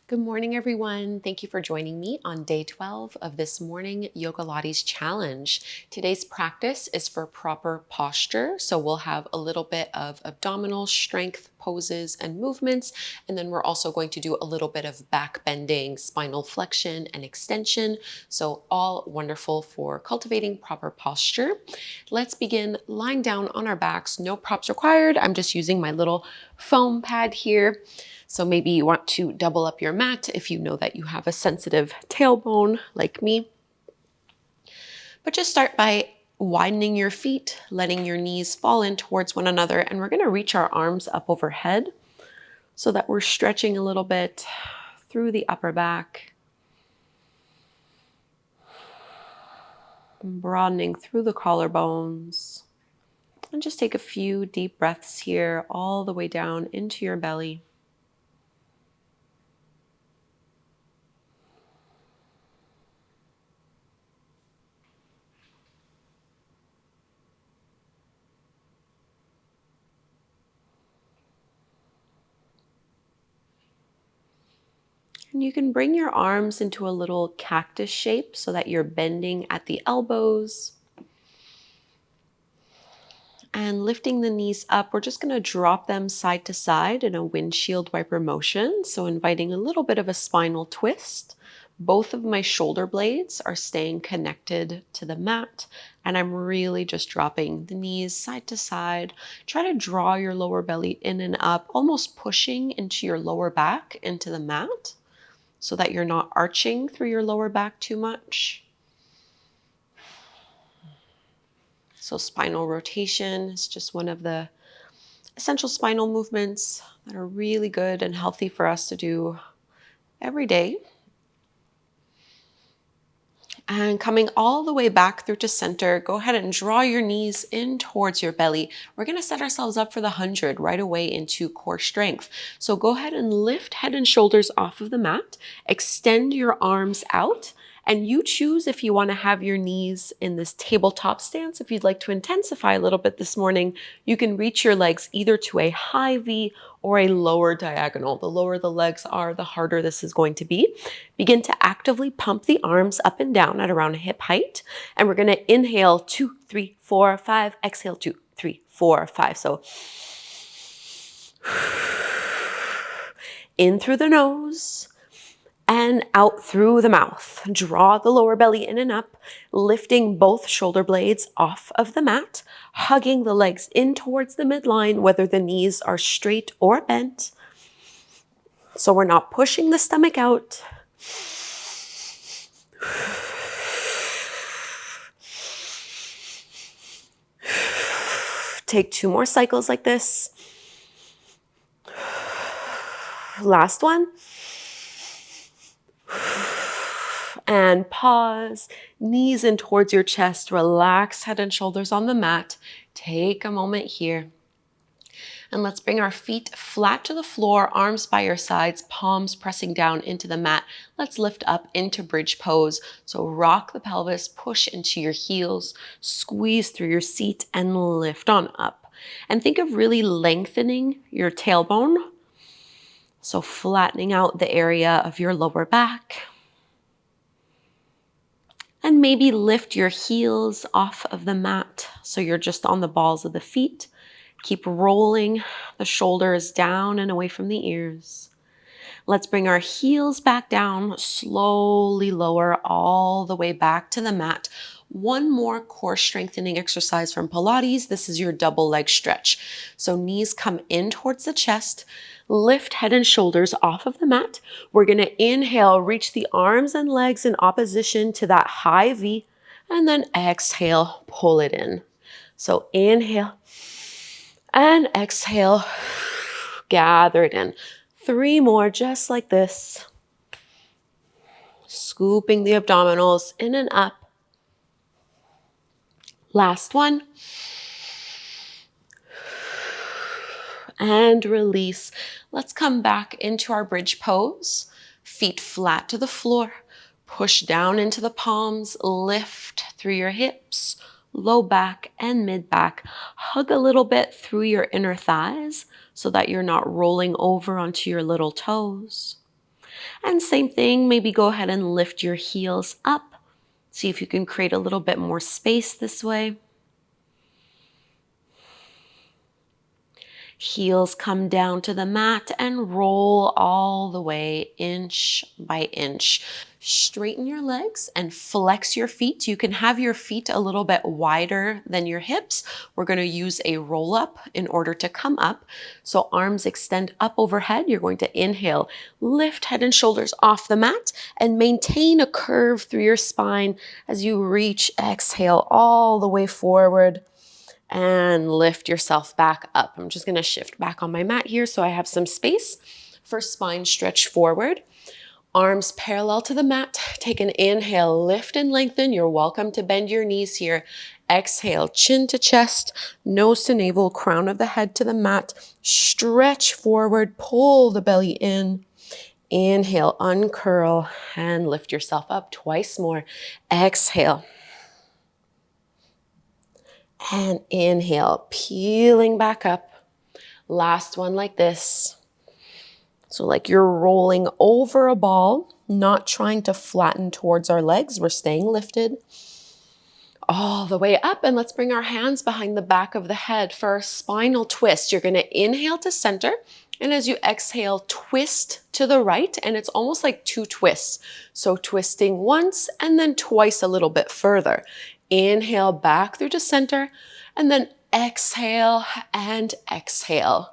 Good morning, everyone. Thank you for joining me on day 12 of this morning Yogalates challenge. Today's practice is for proper posture. So we'll have a little bit of abdominal strength poses and movements. And then we're also going to do a little bit of back bending, spinal flexion and extension. So all wonderful for cultivating proper posture. Let's begin lying down on our backs. No props required. I'm just using my little foam pad here. So maybe you want to double up your mat if you know that you have a sensitive tailbone like me. But just start by widening your feet, letting your knees fall in towards one another, and we're going to reach our arms up overhead so that we're stretching a little bit through the upper back, broadening through the collarbones. And just take a few deep breaths here all the way down into your belly. And you can bring your arms into a little cactus shape so that you're bending at the elbows. And lifting the knees up, we're just going to drop them side to side in a windshield wiper motion. So inviting a little bit of a spinal twist. Both of my shoulder blades are staying connected to the mat. And I'm really just dropping the knees side to side. Try to draw your lower belly in and up, almost pushing into your lower back into the mat, so that you're not arching through your lower back too much. So spinal rotation is just one of the essential spinal movements that are really good and healthy for us to do every day. And coming all the way back through to center, go ahead and draw your knees in towards your belly. We're going to set ourselves up for the 100 right away into core strength. So go ahead and lift head and shoulders off of the mat, extend your arms out, and you choose if you want to have your knees in this tabletop stance. If you'd like to intensify a little bit this morning, you can reach your legs either to a high V or a lower diagonal. The lower the legs are, the harder this is going to be. Begin to actively pump the arms up and down at around hip height. And we're going to inhale 2, 3, 4, 5. Exhale 2, 3, 4, 5. So in through the nose and out through the mouth. Draw the lower belly in and up, lifting both shoulder blades off of the mat, hugging the legs in towards the midline, whether the knees are straight or bent. So we're not pushing the stomach out. Take 2 more cycles like this. Last one. And pause, knees in towards your chest, relax head and shoulders on the mat. Take a moment here. And let's bring our feet flat to the floor, arms by your sides, palms pressing down into the mat. Let's lift up into bridge pose. So rock the pelvis, push into your heels, squeeze through your seat and lift on up. And think of really lengthening your tailbone. So flattening out the area of your lower back. And maybe lift your heels off of the mat so you're just on the balls of the feet. Keep rolling the shoulders down and away from the ears. Let's bring our heels back down, slowly lower all the way back to the mat. One more core strengthening exercise from Pilates. This is your double leg stretch. So knees come in towards the chest. Lift head and shoulders off of the mat. We're going to inhale, reach the arms and legs in opposition to that high V, and then exhale, pull it in. So inhale and exhale, gather it in. 3 more just like this. Scooping the abdominals in and up. Last one. And release. Let's come back into our bridge pose. Feet flat to the floor. Push down into the palms. Lift through your hips, low back and mid back. Hug a little bit through your inner thighs so that you're not rolling over onto your little toes. And same thing, maybe go ahead and lift your heels up. See if you can create a little bit more space this way. Heels come down to the mat and roll all the way inch by inch. Straighten your legs and flex your feet. You can have your feet a little bit wider than your hips. We're going to use a roll up in order to come up. So arms extend up overhead. You're going to inhale, lift head and shoulders off the mat and maintain a curve through your spine as you reach, exhale all the way forward. And lift yourself back up. I'm just going to shift back on my mat here so I have some space for spine stretch forward. Arms parallel to the mat. Take an inhale, lift and lengthen. You're welcome to bend your knees here. Exhale, chin to chest, nose to navel, crown of the head to the mat. Stretch forward, pull the belly in. Inhale, uncurl, and lift yourself up twice more. Exhale. And inhale, peeling back up. Last one like this. So like you're rolling over a ball, not trying to flatten towards our legs. We're staying lifted. All the way up, and let's bring our hands behind the back of the head for a spinal twist. You're going to inhale to center, and as you exhale, twist to the right, and it's almost like two twists. So twisting once and then twice a little bit further. Inhale back through to center, and then exhale and exhale.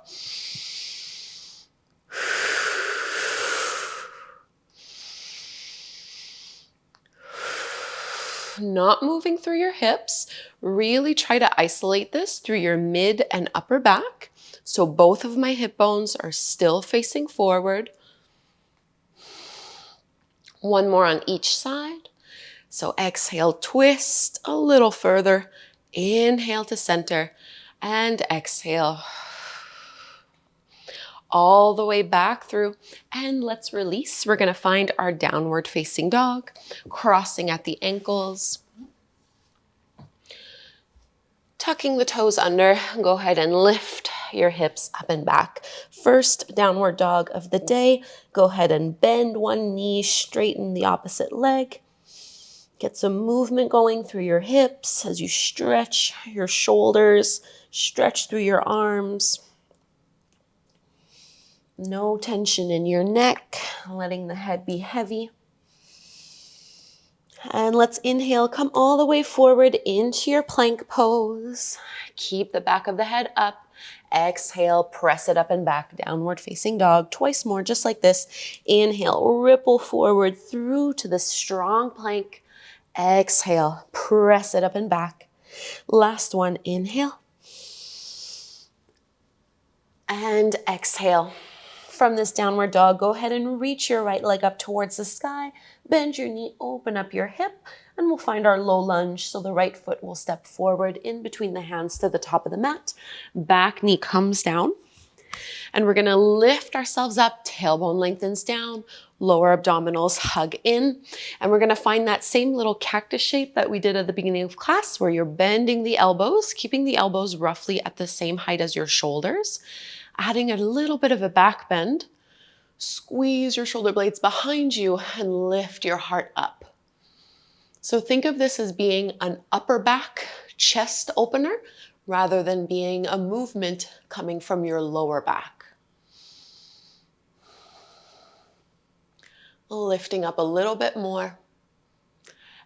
Not moving through your hips. Really try to isolate this through your mid and upper back. So both of my hip bones are still facing forward. One more on each side. So exhale, twist a little further. Inhale to center and exhale. All the way back through, and let's release. We're going to find our downward facing dog, crossing at the ankles, tucking the toes under. Go ahead and lift your hips up and back. First downward dog of the day. Go ahead and bend one knee, straighten the opposite leg. Get some movement going through your hips as you stretch your shoulders, stretch through your arms. No tension in your neck, letting the head be heavy. And let's inhale, come all the way forward into your plank pose. Keep the back of the head up. Exhale, press it up and back, downward facing dog. Twice more, just like this. Inhale, ripple forward through to the strong plank. Exhale, press it up and back. Last one, inhale. And exhale. From this downward dog, go ahead and reach your right leg up towards the sky. Bend your knee, open up your hip, and we'll find our low lunge. So the right foot will step forward in between the hands to the top of the mat. Back knee comes down. And we're going to lift ourselves up, tailbone lengthens down, lower abdominals hug in. And we're going to find that same little cactus shape that we did at the beginning of class where you're bending the elbows, keeping the elbows roughly at the same height as your shoulders. Adding a little bit of a back bend, squeeze your shoulder blades behind you and lift your heart up. So think of this as being an upper back chest opener rather than being a movement coming from your lower back. Lifting up a little bit more.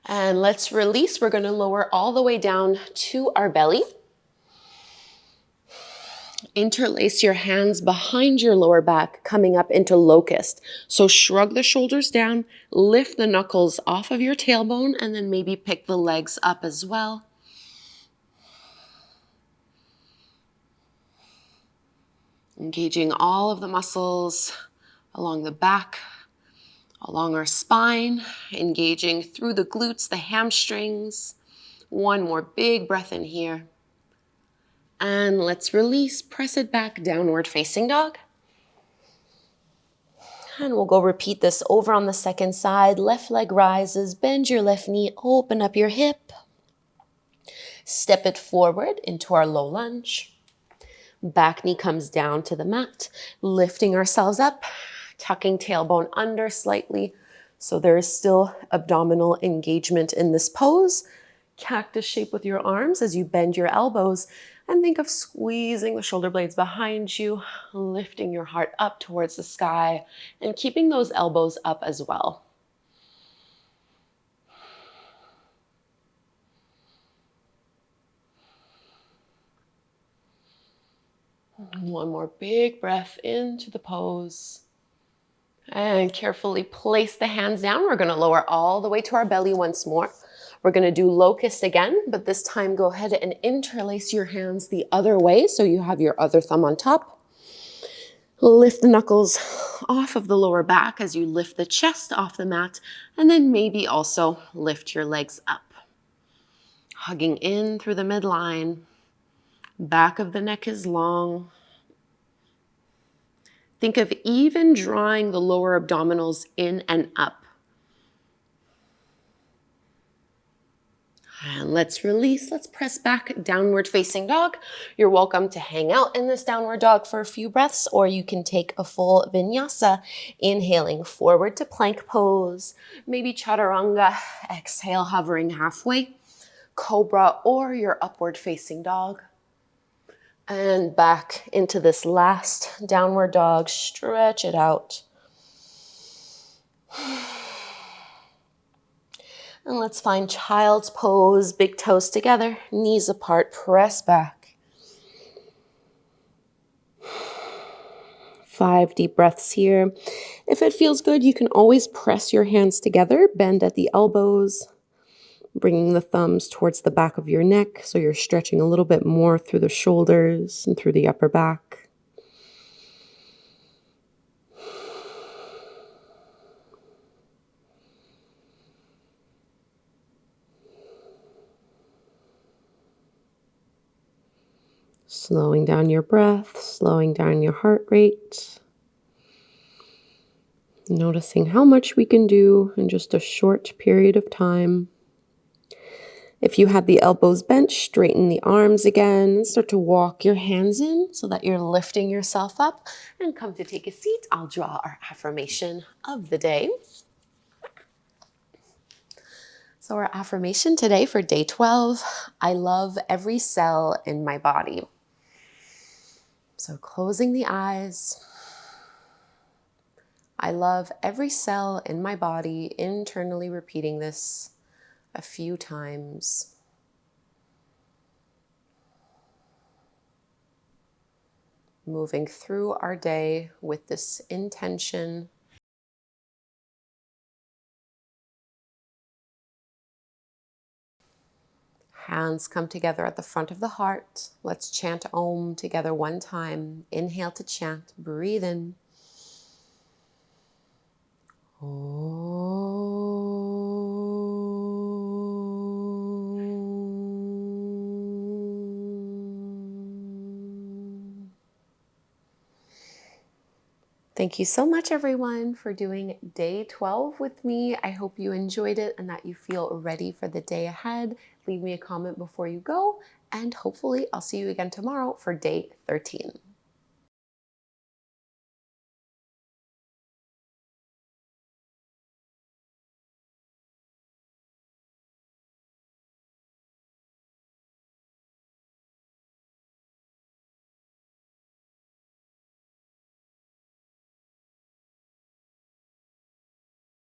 And let's release. We're going to lower all the way down to our belly. Interlace your hands behind your lower back, coming up into locust. So shrug the shoulders down, lift the knuckles off of your tailbone, and then maybe pick the legs up as well. Engaging all of the muscles along the back, along our spine, engaging through the glutes, the hamstrings. One more big breath in here. And let's release, press it back, downward facing dog. And we'll go repeat this over on the second side. Left leg rises, bend your left knee, open up your hip. Step it forward into our low lunge. Back knee comes down to the mat, lifting ourselves up. tucking tailbone under slightly. So there is still abdominal engagement in this pose. Cactus shape with your arms as you bend your elbows, and think of squeezing the shoulder blades behind you, lifting your heart up towards the sky, and keeping those elbows up as well. One more big breath into the pose. And carefully place the hands down. We're going to lower all the way to our belly once more. We're going to do locust again, but this time go ahead and interlace your hands the other way so you have your other thumb on top. Lift the knuckles off of the lower back as you lift the chest off the mat, and then maybe also lift your legs up. Hugging in through the midline. Back of the neck is long. Think of even drawing the lower abdominals in and up. And let's release, let's press back, downward facing dog. You're welcome to hang out in this downward dog for a few breaths, or you can take a full vinyasa, inhaling forward to plank pose, maybe chaturanga, exhale, hovering halfway, cobra, or your upward facing dog. And back into this last downward dog, stretch it out. And let's find child's pose, big toes together, knees apart, press back. 5 deep breaths here. If it feels good, you can always press your hands together, bend at the elbows, bringing the thumbs towards the back of your neck so you're stretching a little bit more through the shoulders and through the upper back. Slowing down your breath, slowing down your heart rate. Noticing how much we can do in just a short period of time. If you have the elbows bent, straighten the arms again and start to walk your hands in so that you're lifting yourself up. And come to take a seat. I'll draw our affirmation of the day. So our affirmation today for day 12, I love every cell in my body. So closing the eyes. I love every cell in my body, internally repeating this a few times. Moving through our day with this intention. Hands come together at the front of the heart. Let's chant Om together one time. Inhale to chant. Breathe in. Thank you so much, everyone, for doing day 12 with me. I hope you enjoyed it and that you feel ready for the day ahead. Leave me a comment before you go, and hopefully I'll see you again tomorrow for day 13.